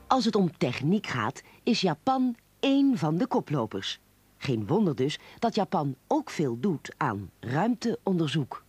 Als het om techniek gaat, is Japan één van de koplopers. Geen wonder dus dat Japan ook veel doet aan ruimteonderzoek.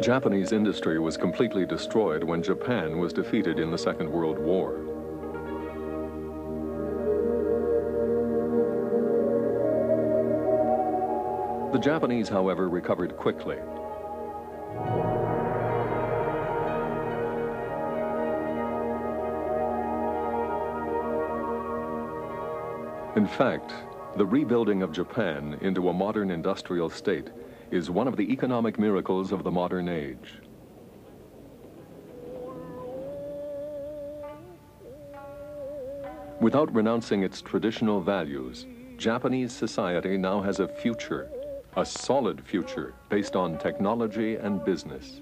Japanese industry was completely destroyed when Japan was defeated in the Second World War. The Japanese, however, recovered quickly. In fact, the rebuilding of Japan into a modern industrial state is one of the economic miracles of the modern age. Without renouncing its traditional values, Japanese society now has a future, a solid future based on technology and business.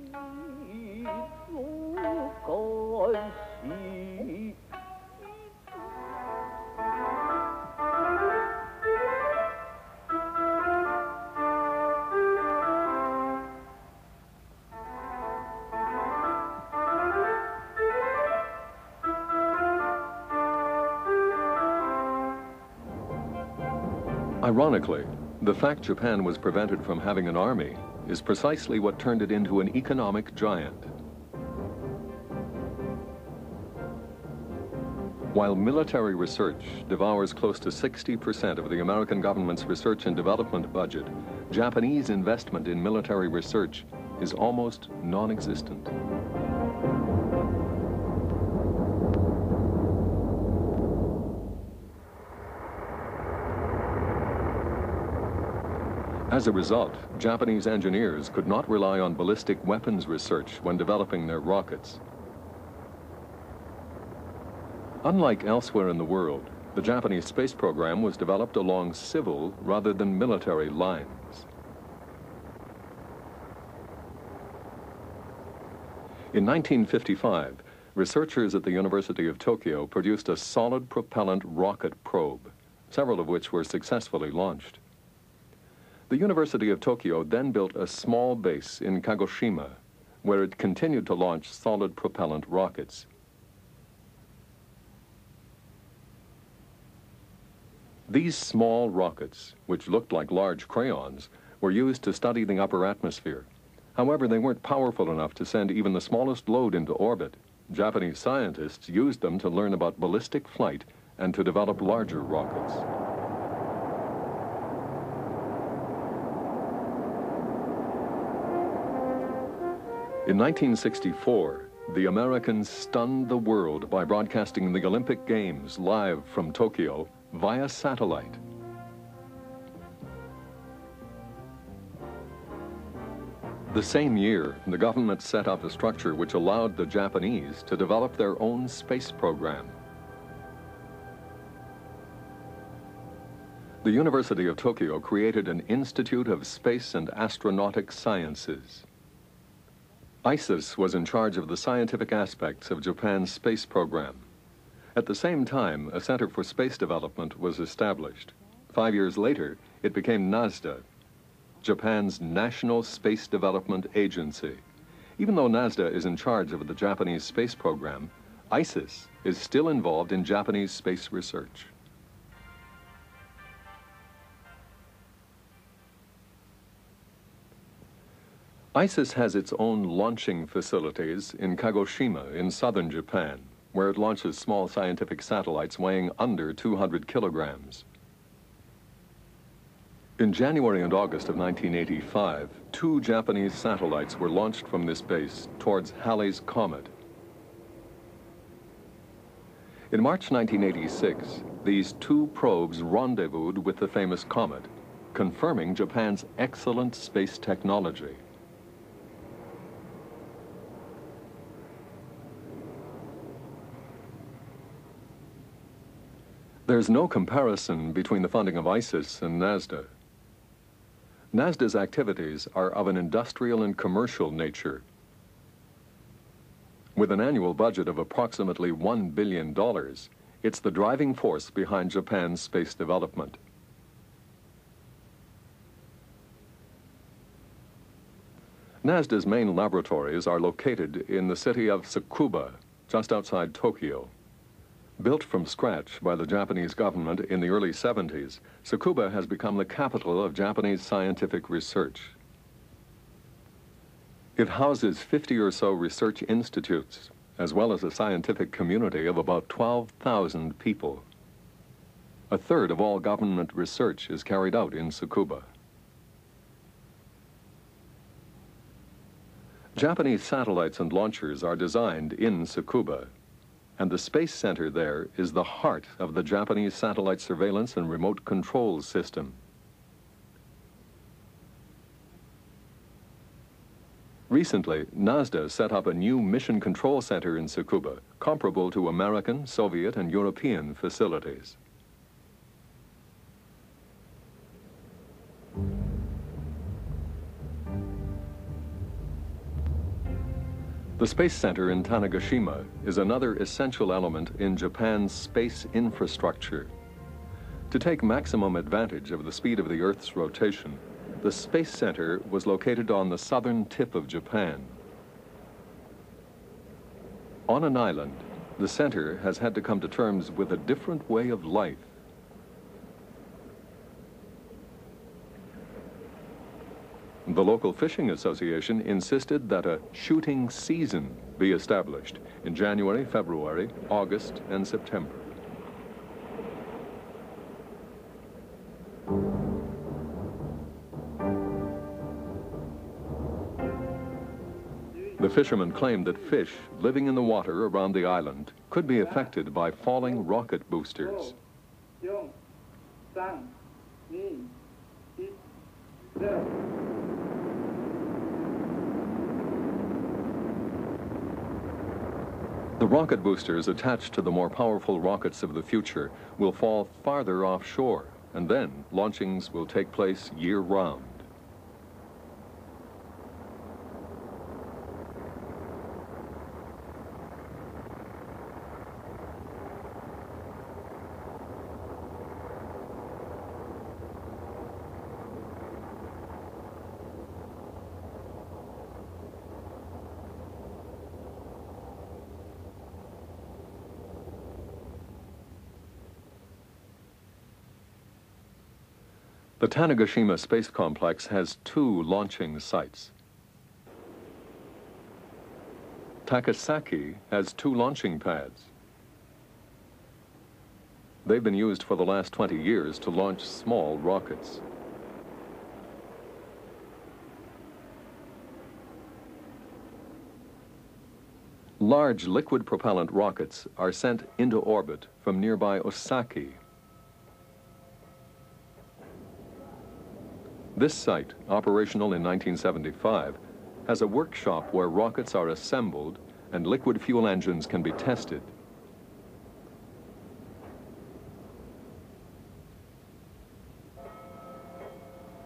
Ironically, the fact Japan was prevented from having an army is precisely what turned it into an economic giant. While military research devours close to 60% of the American government's research and development budget, Japanese investment in military research is almost non-existent. As a result, Japanese engineers could not rely on ballistic weapons research when developing their rockets. Unlike elsewhere in the world, the Japanese space program was developed along civil rather than military lines. In 1955, researchers at the University of Tokyo produced a solid propellant rocket probe, several of which were successfully launched. The University of Tokyo then built a small base in Kagoshima, where it continued to launch solid propellant rockets. These small rockets, which looked like large crayons, were used to study the upper atmosphere. However, they weren't powerful enough to send even the smallest load into orbit. Japanese scientists used them to learn about ballistic flight and to develop larger rockets. In 1964, the Americans stunned the world by broadcasting the Olympic Games live from Tokyo via satellite. The same year, the government set up a structure which allowed the Japanese to develop their own space program. The University of Tokyo created an Institute of Space and Astronautic Sciences. ISIS was in charge of the scientific aspects of Japan's space program. At the same time, a Center for Space Development was established. 5 years later, it became NASDA, Japan's National Space Development Agency. Even though NASDA is in charge of the Japanese space program, ISIS is still involved in Japanese space research. ISIS has its own launching facilities in Kagoshima in southern Japan, where it launches small scientific satellites weighing under 200 kilograms. In January and August of 1985, 2 Japanese satellites were launched from this base towards Halley's Comet. In March 1986, these 2 probes rendezvoused with the famous comet, confirming Japan's excellent space technology. There's no comparison between the funding of ISIS and NASDA. NASDA's activities are of an industrial and commercial nature. With an annual budget of approximately $1 billion, it's the driving force behind Japan's space development. NASDA's main laboratories are located in the city of Tsukuba, just outside Tokyo. Built from scratch by the Japanese government in the early 70s, Tsukuba has become the capital of Japanese scientific research. It houses 50 or so research institutes, as well as a scientific community of about 12,000 people. A third of all government research is carried out in Tsukuba. Japanese satellites and launchers are designed in Tsukuba, and the Space Center there is the heart of the Japanese satellite surveillance and remote control system. Recently, NASDA set up a new mission control center in Tsukuba, comparable to American, Soviet, and European facilities. The Space Center in Tanegashima is another essential element in Japan's space infrastructure. To take maximum advantage of the speed of the Earth's rotation, the Space Center was located on the southern tip of Japan. On an island, the center has had to come to terms with a different way of life. The local fishing association insisted that a shooting season be established in January, February, August, and September. The fishermen claimed that fish living in the water around the island could be affected by falling rocket boosters. The rocket boosters attached to the more powerful rockets of the future will fall farther offshore, and then launchings will take place year-round. The Tanegashima Space Complex has 2 launching sites. Takasaki has 2 launching pads. They've been used for the last 20 years to launch small rockets. Large liquid propellant rockets are sent into orbit from nearby Osaki. This site, operational in 1975, has a workshop where rockets are assembled and liquid fuel engines can be tested.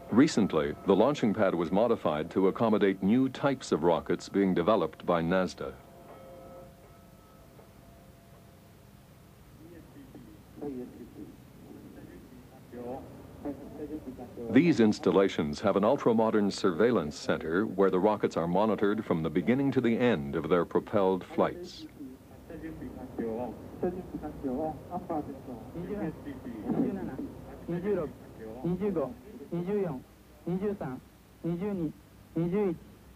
Recently, the launching pad was modified to accommodate new types of rockets being developed by NASDA. These installations have an ultra-modern surveillance center where the rockets are monitored from the beginning to the end of their propelled flights.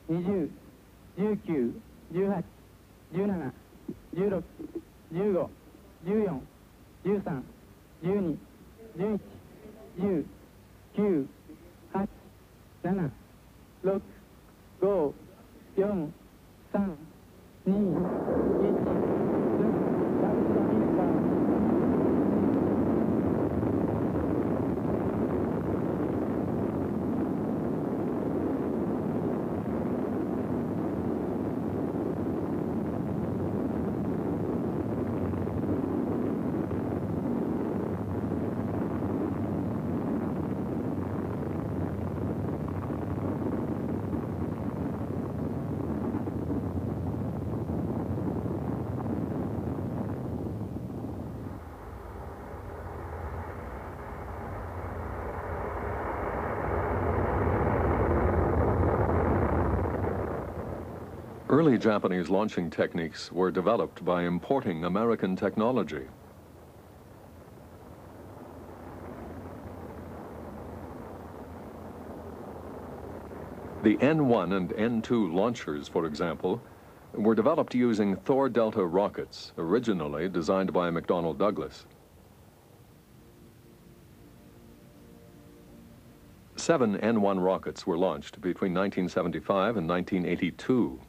20、19、18、17、16、15、14、13、12、11、10、9、8、7、6、5、4、3、2、1。Early Japanese launching techniques were developed by importing American technology. The N-1 and N-2 launchers, for example, were developed using Thor Delta rockets, originally designed by McDonnell Douglas. 7 N-1 rockets were launched between 1975 and 1982,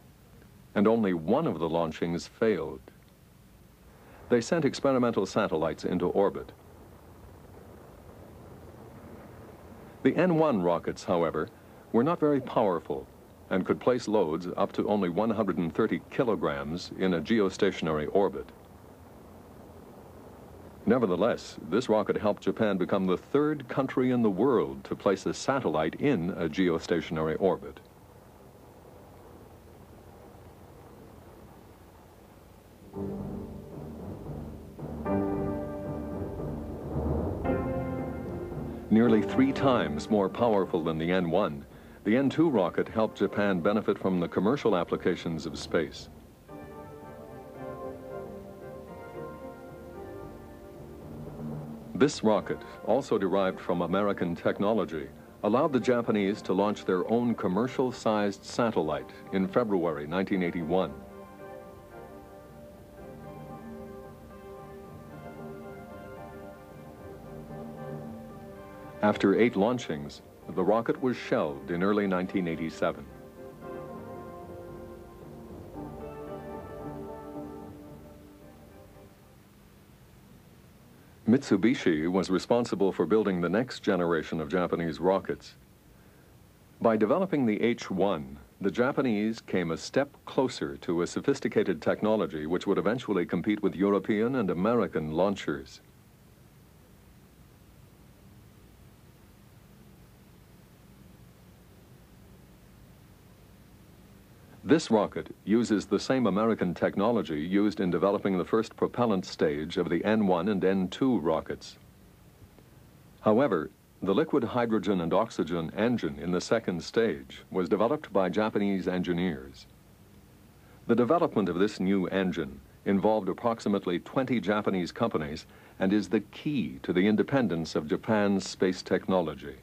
and only one of the launchings failed. They sent experimental satellites into orbit. The N-1 rockets, however, were not very powerful and could place loads up to only 130 kilograms in a geostationary orbit. Nevertheless, this rocket helped Japan become the 3rd country in the world to place a satellite in a geostationary orbit. Nearly 3 times more powerful than the N-1, the N-2 rocket helped Japan benefit from the commercial applications of space. This rocket, also derived from American technology, allowed the Japanese to launch their own commercial-sized satellite in February 1981. After 8 launchings, the rocket was shelved in early 1987. Mitsubishi was responsible for building the next generation of Japanese rockets. By developing the H-1, the Japanese came a step closer to a sophisticated technology which would eventually compete with European and American launchers. This rocket uses the same American technology used in developing the first propellant stage of the N-1 and N-2 rockets. However, the liquid hydrogen and oxygen engine in the second stage was developed by Japanese engineers. The development of this new engine involved approximately 20 Japanese companies and is the key to the independence of Japan's space technology.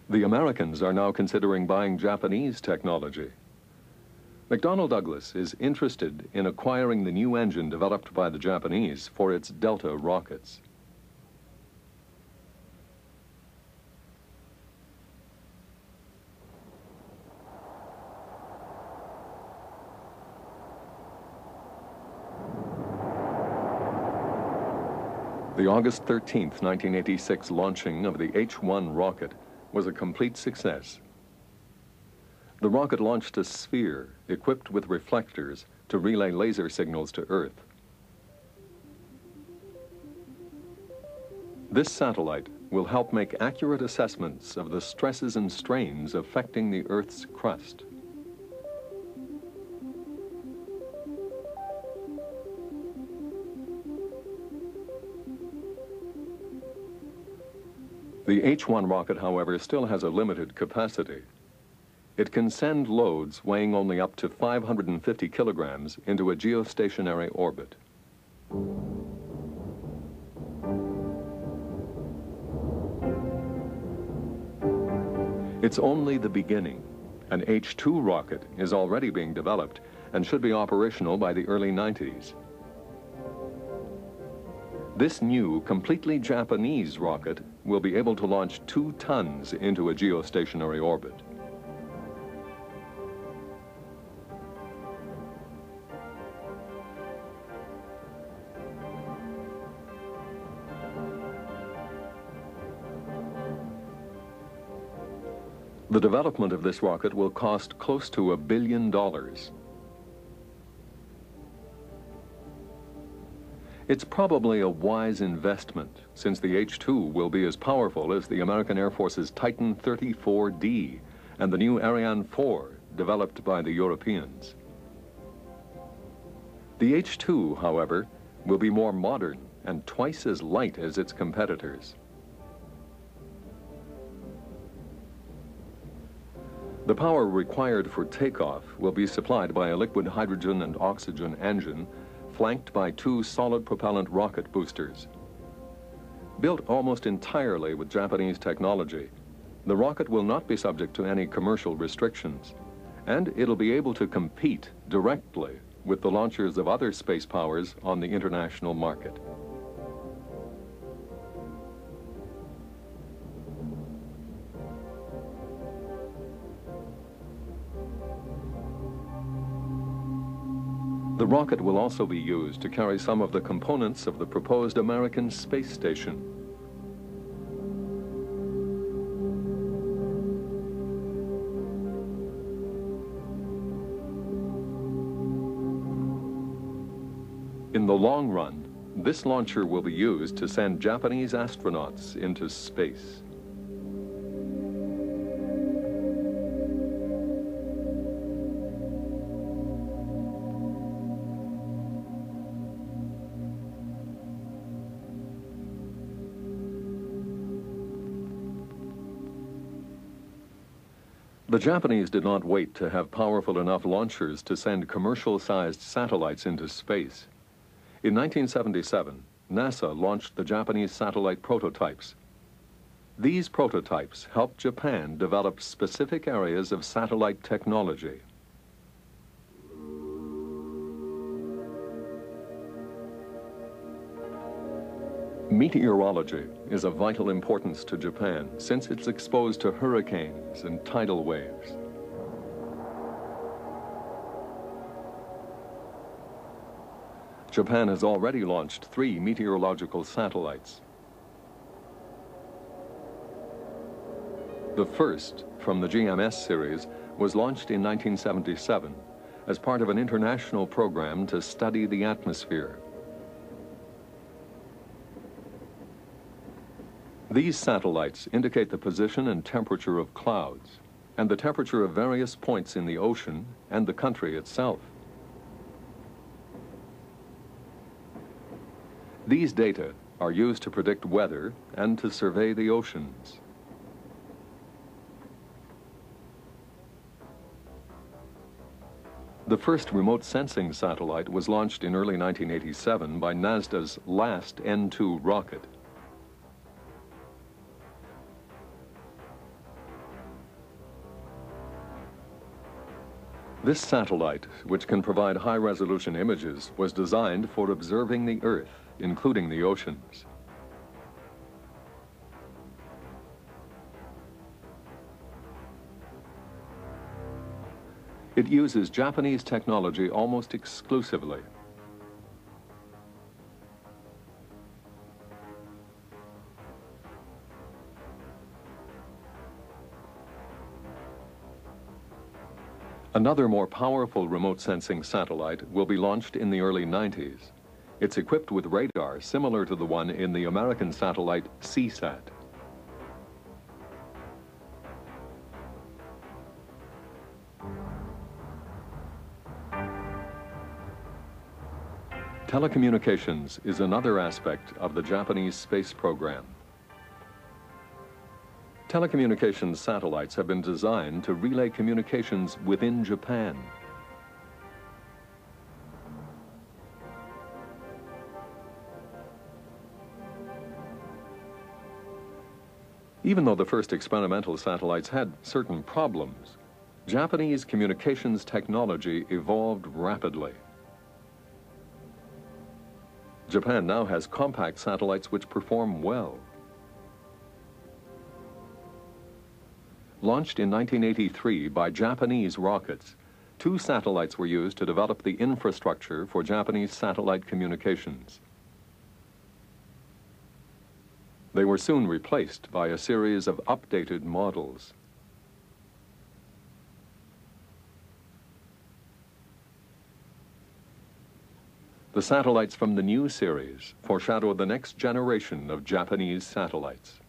The Americans are now considering buying Japanese technology. McDonnell Douglas is interested in acquiring the new engine developed by the Japanese for its Delta rockets. The August 13, 1986 launching of the H-1 rocket was a complete success. The rocket launched a sphere equipped with reflectors to relay laser signals to Earth. This satellite will help make accurate assessments of the stresses and strains affecting the Earth's crust. The H-1 rocket, however, still has a limited capacity. It can send loads weighing only up to 550 kilograms into a geostationary orbit. It's only the beginning. An H-2 rocket is already being developed and should be operational by the early 90s. This new, completely Japanese rocket will be able to launch 2 tons into a geostationary orbit. The development of this rocket will cost close to $1 billion. It's probably a wise investment, since the H-2 will be as powerful as the American Air Force's Titan 34D and the new Ariane 4 developed by the Europeans. The H-2, however, will be more modern and twice as light as its competitors. The power required for takeoff will be supplied by a liquid hydrogen and oxygen engine flanked by 2 solid propellant rocket boosters. Built almost entirely with Japanese technology, the rocket will not be subject to any commercial restrictions, and it'll be able to compete directly with the launchers of other space powers on the international market. The rocket will also be used to carry some of the components of the proposed American space station. In the long run, this launcher will be used to send Japanese astronauts into space. The Japanese did not wait to have powerful enough launchers to send commercial-sized satellites into space. In 1977, NASA launched the Japanese satellite prototypes. These prototypes helped Japan develop specific areas of satellite technology. Meteorology is of vital importance to Japan since it's exposed to hurricanes and tidal waves. Japan has already launched 3 meteorological satellites. The first, from the GMS series, was launched in 1977 as part of an international program to study the atmosphere. These satellites indicate the position and temperature of clouds and the temperature of various points in the ocean and the country itself. These data are used to predict weather and to survey the oceans. The first remote sensing satellite was launched in early 1987 by NASDA's last N2 rocket. This satellite, which can provide high-resolution images, was designed for observing the Earth, including the oceans. It uses Japanese technology almost exclusively. Another more powerful remote sensing satellite will be launched in the early 90s. It's equipped with radar similar to the one in the American satellite CSAT. Telecommunications is another aspect of the Japanese space program. Telecommunications satellites have been designed to relay communications within Japan. Even though the first experimental satellites had certain problems, Japanese communications technology evolved rapidly. Japan now has compact satellites which perform well. Launched in 1983 by Japanese rockets, 2 satellites were used to develop the infrastructure for Japanese satellite communications. They were soon replaced by a series of updated models. The satellites from the new series foreshadow the next generation of Japanese satellites.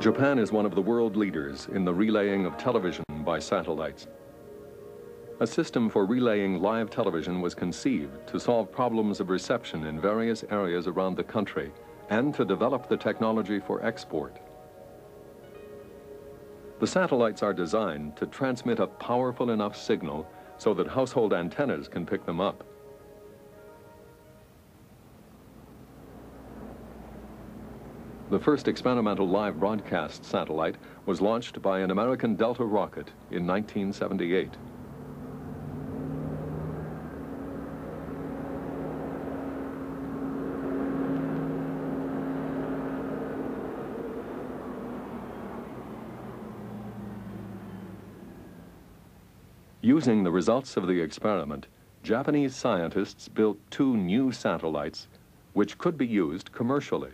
Japan is one of the world leaders in the relaying of television by satellites. A system for relaying live television was conceived to solve problems of reception in various areas around the country and to develop the technology for export. The satellites are designed to transmit a powerful enough signal so that household antennas can pick them up. The first experimental live broadcast satellite was launched by an American Delta rocket in 1978. Using the results of the experiment, Japanese scientists built 2 new satellites which could be used commercially.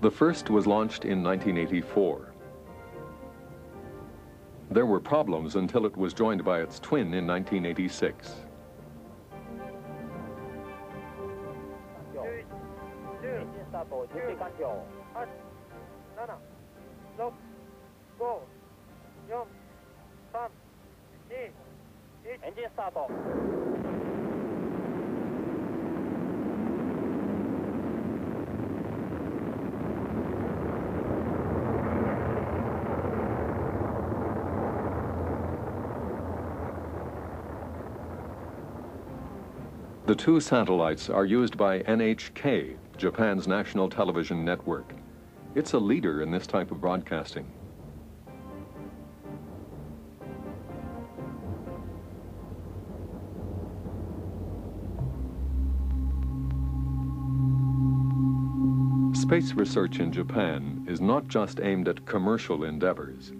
The first was launched in 1984. There were problems until it was joined by its twin in 1986. The 2 satellites are used by NHK, Japan's national television network. It's a leader in this type of broadcasting. Space research in Japan is not just aimed at commercial endeavors.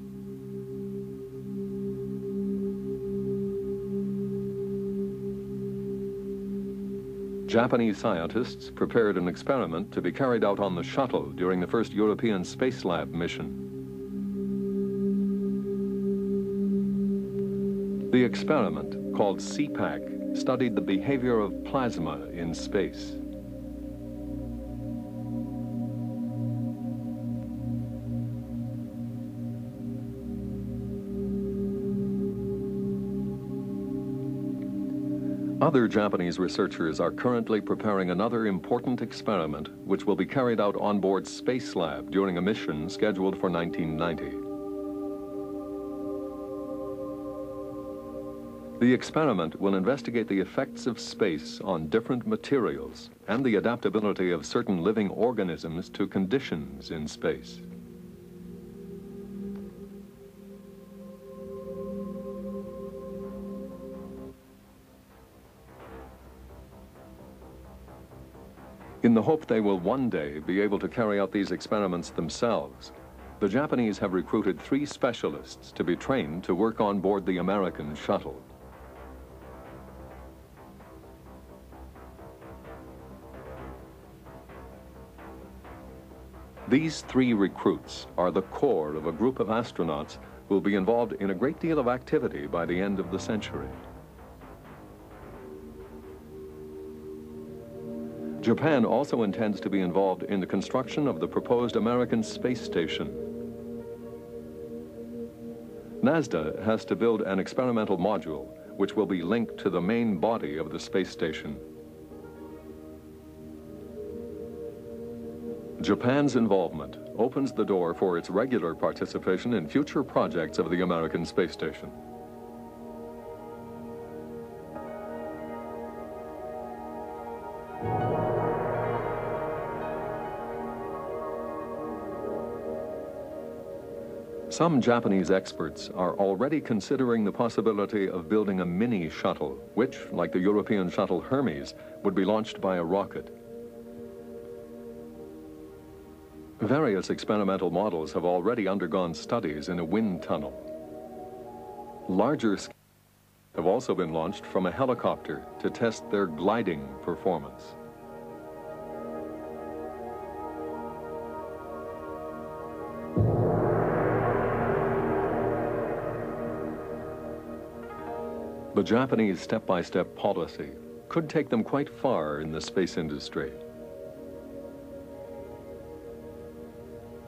Japanese scientists prepared an experiment to be carried out on the shuttle during the first European Space Lab mission. The experiment, called CPAC, studied the behavior of plasma in space. Other Japanese researchers are currently preparing another important experiment which will be carried out on board Space Lab during a mission scheduled for 1990. The experiment will investigate the effects of space on different materials and the adaptability of certain living organisms to conditions in space. In the hope they will one day be able to carry out these experiments themselves, the Japanese have recruited 3 specialists to be trained to work on board the American shuttle. These 3 recruits are the core of a group of astronauts who will be involved in a great deal of activity by the end of the century. Japan also intends to be involved in the construction of the proposed American space station. NASDA has to build an experimental module which will be linked to the main body of the space station. Japan's involvement opens the door for its regular participation in future projects of the American space station. Some Japanese experts are already considering the possibility of building a mini shuttle, which, like the European shuttle Hermes, would be launched by a rocket. Various experimental models have already undergone studies in a wind tunnel. Larger scales have also been launched from a helicopter to test their gliding performance. The Japanese step-by-step policy could take them quite far in the space industry.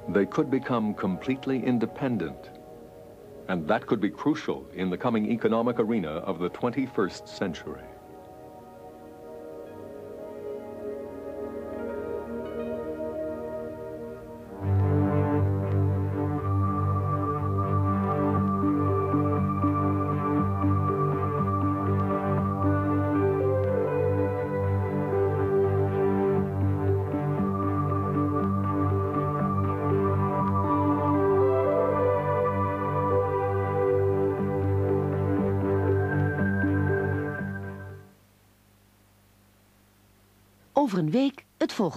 They could become completely independent, and that could be crucial in the coming economic arena of the 21st century. Over een week het volgende.